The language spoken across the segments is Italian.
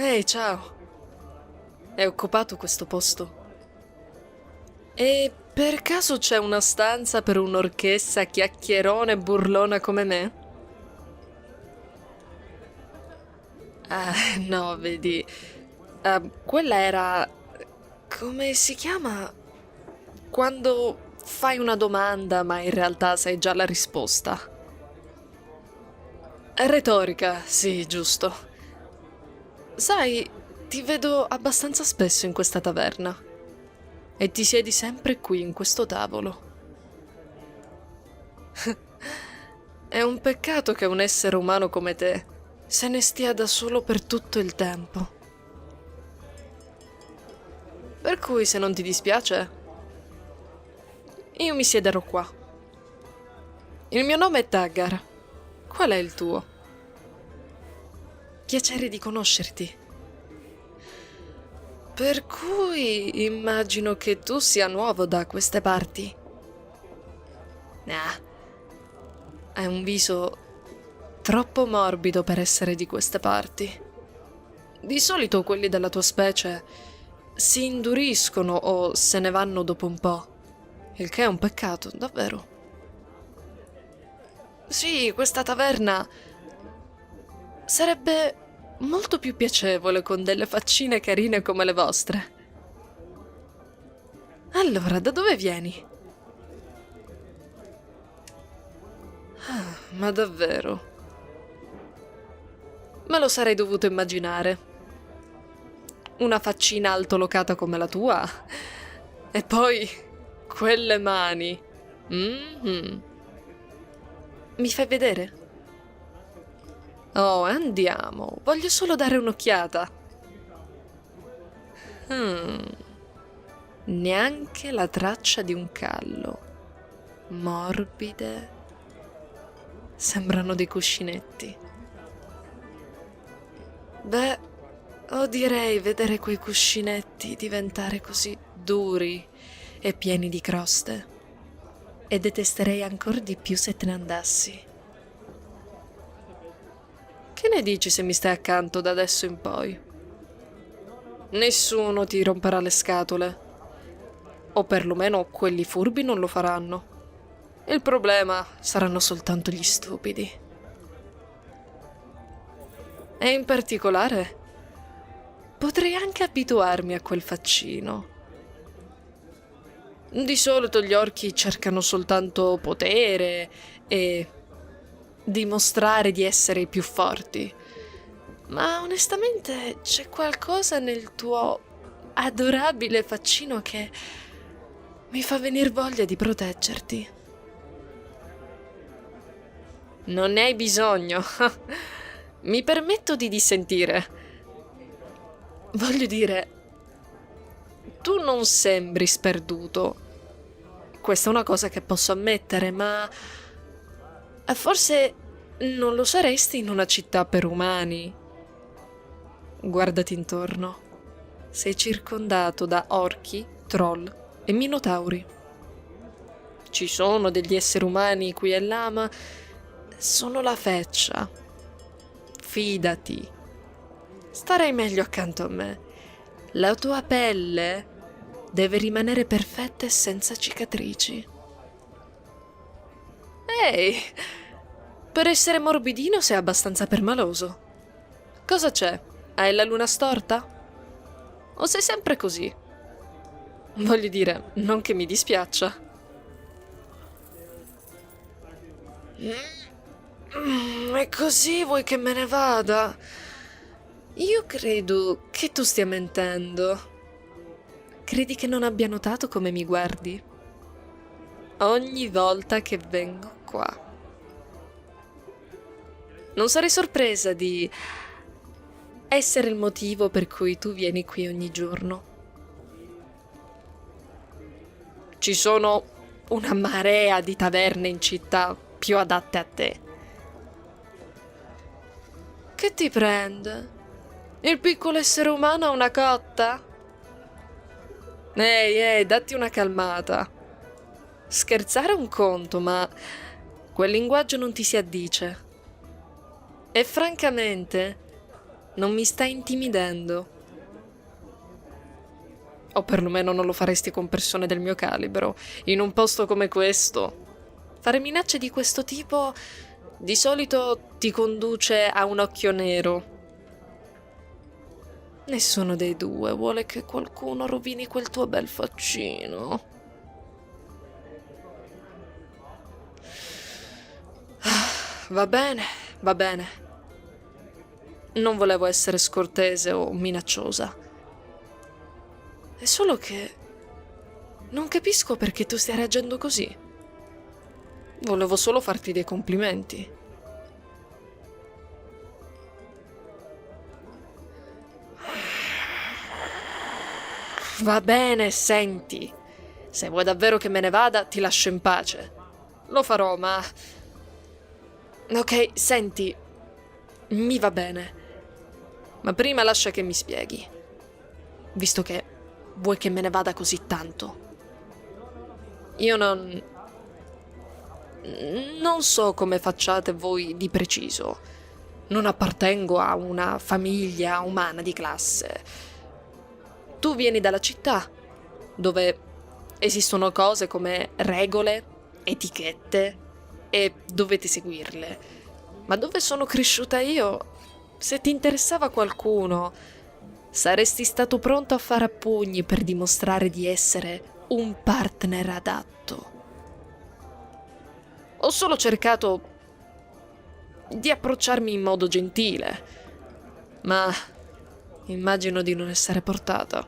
Ehi, ciao. È occupato questo posto? E per caso c'è una stanza per un'orchestra chiacchierona e burlona come me? Ah, no, vedi. Quella era... Come si chiama? Quando fai una domanda ma in realtà sai già la risposta. Retorica, sì, giusto. Sai, ti vedo abbastanza spesso in questa taverna. E ti siedi sempre qui, in questo tavolo. È un peccato che un essere umano come te se ne stia da solo per tutto il tempo. Per cui, se non ti dispiace, io mi siederò qua. Il mio nome è Taggar. Qual è il tuo? Piacere di conoscerti. Per cui immagino che tu sia nuovo da queste parti. Ah, hai un viso troppo morbido per essere di queste parti. Di solito quelli della tua specie si induriscono o se ne vanno dopo un po', il che è un peccato, davvero. Sì, questa taverna sarebbe molto più piacevole con delle faccine carine come le vostre. Allora, da dove vieni? Ah, ma davvero? Me lo sarei dovuto immaginare. Una faccina altolocata come la tua. E poi quelle mani. Mhm. Mi fai vedere? Oh, andiamo. Voglio solo dare un'occhiata. Hmm. Neanche la traccia di un callo. Morbide. Sembrano dei cuscinetti. Beh, odierei vedere quei cuscinetti diventare così duri e pieni di croste. E detesterei ancora di più se te ne andassi. Che ne dici se mi stai accanto da adesso in poi? Nessuno ti romperà le scatole. O perlomeno quelli furbi non lo faranno. Il problema saranno soltanto gli stupidi. E in particolare, potrei anche abituarmi a quel faccino. Di solito gli orchi cercano soltanto potere e dimostrare di essere i più forti. Ma onestamente c'è qualcosa nel tuo adorabile faccino che mi fa venir voglia di proteggerti. Non ne hai bisogno. Mi permetto di dissentire. Voglio dire, tu non sembri sperduto. Questa è una cosa che posso ammettere, ma forse non lo saresti in una città per umani. Guardati intorno. Sei circondato da orchi, troll e minotauri. Ci sono degli esseri umani qui e là, ma sono la feccia. Fidati. Starei meglio accanto a me. La tua pelle deve rimanere perfetta e senza cicatrici. Ehi, per essere morbidino sei abbastanza permaloso. Cosa c'è? Hai la luna storta? O sei sempre così? Voglio dire, non che mi dispiaccia. E così vuoi che me ne vada? Io credo che tu stia mentendo. Credi che non abbia notato come mi guardi? Ogni volta che vengo qua. Non sarei sorpresa di essere il motivo per cui tu vieni qui ogni giorno. Ci sono una marea di taverne in città più adatte a te. Che ti prende? Il piccolo essere umano ha una cotta? Ehi, datti una calmata. Scherzare è un conto, ma quel linguaggio non ti si addice. E francamente, Non mi stai intimidendo. O perlomeno non lo faresti con persone del mio calibro. In un posto come questo, fare minacce di questo tipo di solito ti conduce a un occhio nero. Nessuno dei due vuole che qualcuno rovini quel tuo bel faccino. Va bene, va bene. Non volevo essere scortese o minacciosa. È solo che non capisco perché tu stia reagendo così. Volevo solo farti dei complimenti. Va bene, senti. Se vuoi davvero che me ne vada, ti lascio in pace. Lo farò, ma... Ok, senti. Mi va bene. Ma prima lascia che mi spieghi. Visto che vuoi che me ne vada così tanto. Io non so come facciate voi di preciso. Non appartengo a una famiglia umana di classe. Tu vieni dalla città, dove esistono cose come regole, etichette e dovete seguirle. Ma dove sono cresciuta io, se ti interessava qualcuno, saresti stato pronto a fare a pugni per dimostrare di essere un partner adatto. Ho solo cercato di approcciarmi in modo gentile, ma immagino di non essere portata.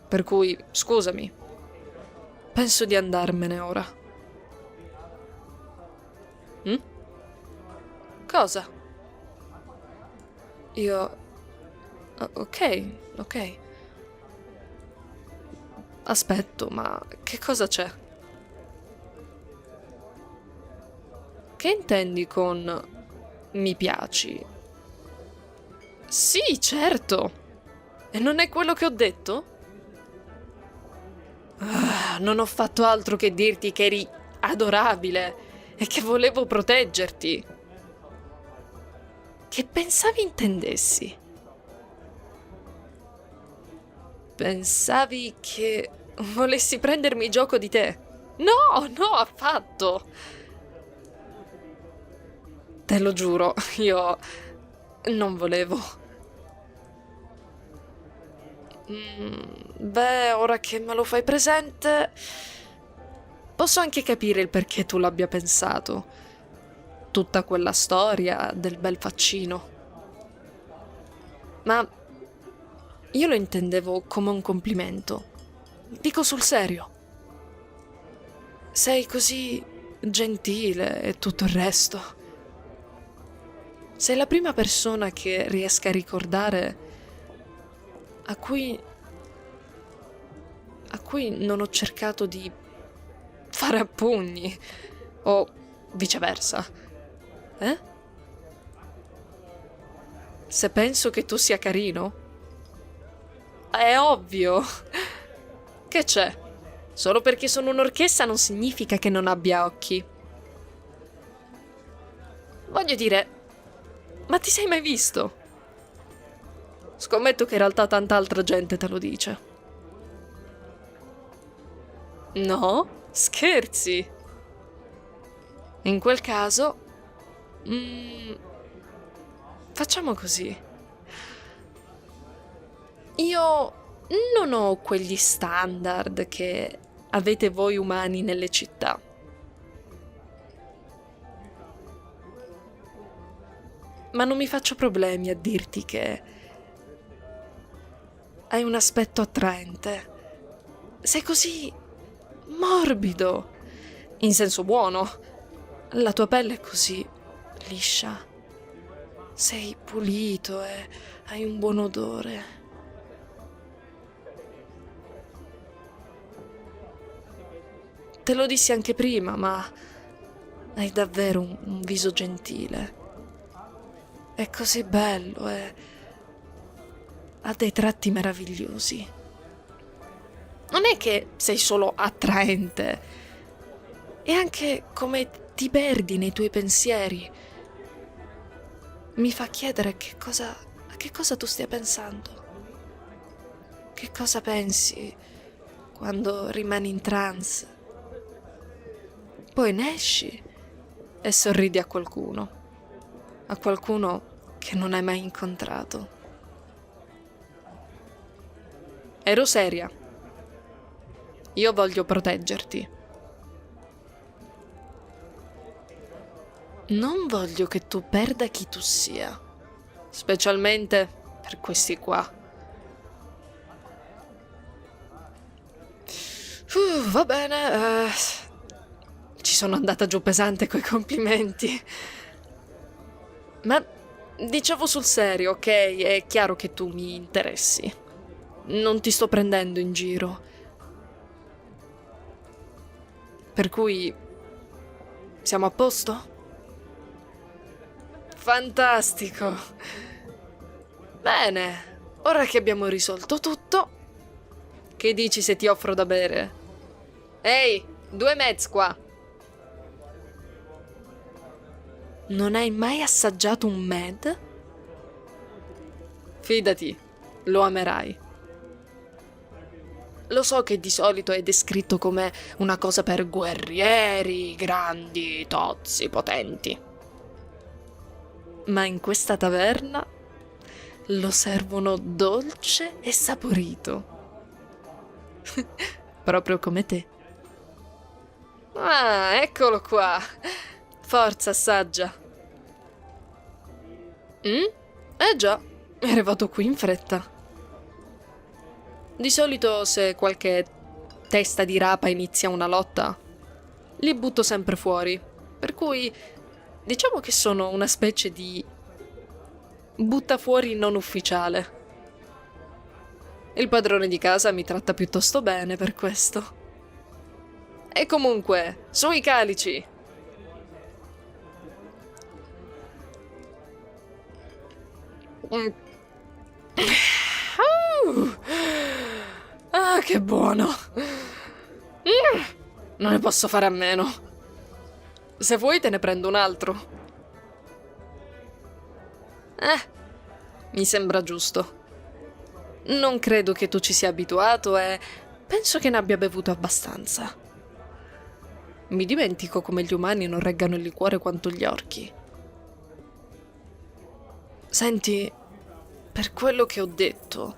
Per cui, scusami, penso di andarmene ora. Cosa? Io... Ok. Aspetto, ma che cosa c'è? Che intendi con mi piaci? Sì, certo. E non è quello che ho detto? Non ho fatto altro che dirti che eri adorabile e che volevo proteggerti. Che pensavi intendessi? Pensavi che volessi prendermi gioco di te? No, affatto. Te lo giuro, io non volevo. Beh, ora che me lo fai presente, posso anche capire il perché tu l'abbia pensato. Tutta quella storia del bel faccino. Ma io lo intendevo come un complimento. Dico sul serio. Sei così gentile e tutto il resto. Sei la prima persona che riesca a ricordare a cui non ho cercato di fare a pugni o viceversa. Se penso che tu sia carino? È ovvio. Che c'è? Solo perché sono un'orchessa non significa che non abbia occhi. Voglio dire, ma ti sei mai visto? Scommetto che in realtà tanta altra gente te lo dice. No? Scherzi? In quel caso... facciamo così. Io non ho quegli standard che avete voi umani nelle città. Ma non mi faccio problemi a dirti che hai un aspetto attraente. Sei così morbido, in senso buono. La tua pelle è così liscia. Sei pulito e hai un buon odore. Te lo dissi anche prima, ma hai davvero un viso gentile. È così bello e ha dei tratti meravigliosi. Non è che sei solo attraente, è anche come ti perdi nei tuoi pensieri. Mi fa chiedere a che che cosa tu stia pensando. Che cosa pensi quando rimani in trance? Poi ne esci e sorridi a qualcuno che non hai mai incontrato. Ero seria. Io voglio proteggerti. Non voglio che tu perda chi tu sia, specialmente per questi qua. Va bene, ci sono andata giù pesante coi complimenti. Ma dicevo sul serio, ok? È chiaro che tu mi interessi. Non ti sto prendendo in giro. Per cui siamo a posto? Fantastico. Bene, ora che abbiamo risolto tutto, che dici se ti offro da bere? Ehi, 2 mezz qua. Non hai mai assaggiato un med? Fidati, lo amerai. Lo so che di solito è descritto come una cosa per guerrieri, grandi, tozzi, potenti. Ma in questa taverna lo servono dolce e saporito. Proprio come te. Ah, eccolo qua. Forza, assaggia. Già, è arrivato qui in fretta. Di solito se qualche testa di rapa inizia una lotta, li butto sempre fuori. Per cui diciamo che sono una specie di buttafuori non ufficiale. Il padrone di casa mi tratta piuttosto bene per questo. E comunque, sui calici! Ah, che buono! Non ne posso fare a meno. Se vuoi te ne prendo un altro. Mi sembra giusto. Non credo che tu ci sia abituato e penso che ne abbia bevuto abbastanza. Mi dimentico come gli umani non reggano il liquore quanto gli orchi. Senti, per quello che ho detto,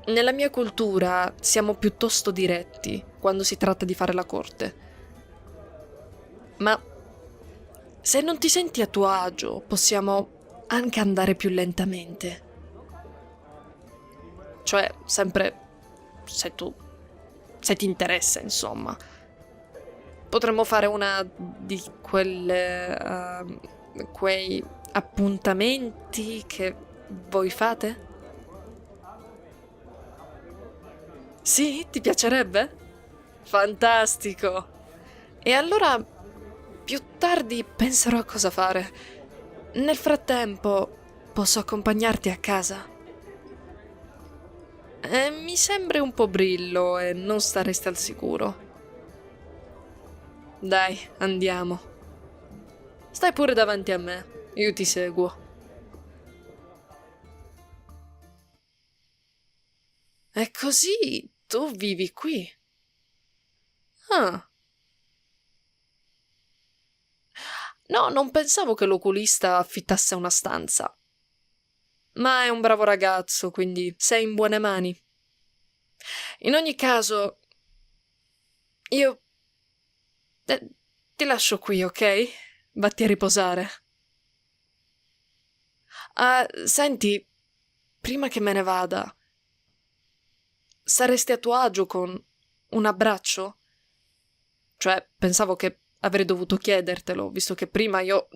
nella mia cultura siamo piuttosto diretti quando si tratta di fare la corte. Ma se non ti senti a tuo agio, possiamo anche andare più lentamente. Cioè, sempre se ti interessa, insomma. Potremmo fare una di quei appuntamenti che voi fate? Sì, ti piacerebbe? Fantastico! E allora più tardi penserò a cosa fare. Nel frattempo posso accompagnarti a casa? Mi sembri un po' brillo e non staresti al sicuro. Dai, andiamo. Stai pure davanti a me, io ti seguo. E così tu vivi qui? Ah. No, non pensavo che l'oculista affittasse una stanza. Ma è un bravo ragazzo, quindi sei in buone mani. In ogni caso, io ti lascio qui, ok? Vatti a riposare. Ah, senti, prima che me ne vada, saresti a tuo agio con un abbraccio? Cioè, pensavo che avrei dovuto chiedertelo, visto che prima io...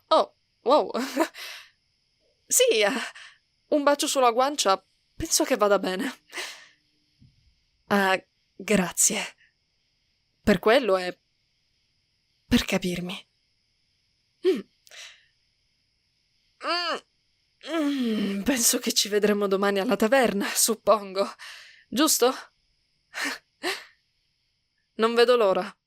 Oh, wow. Sì, un bacio sulla guancia penso che vada bene. Ah, grazie. Per quello e per capirmi. Mm. Penso che ci vedremo domani alla taverna, suppongo. Giusto? Non vedo l'ora.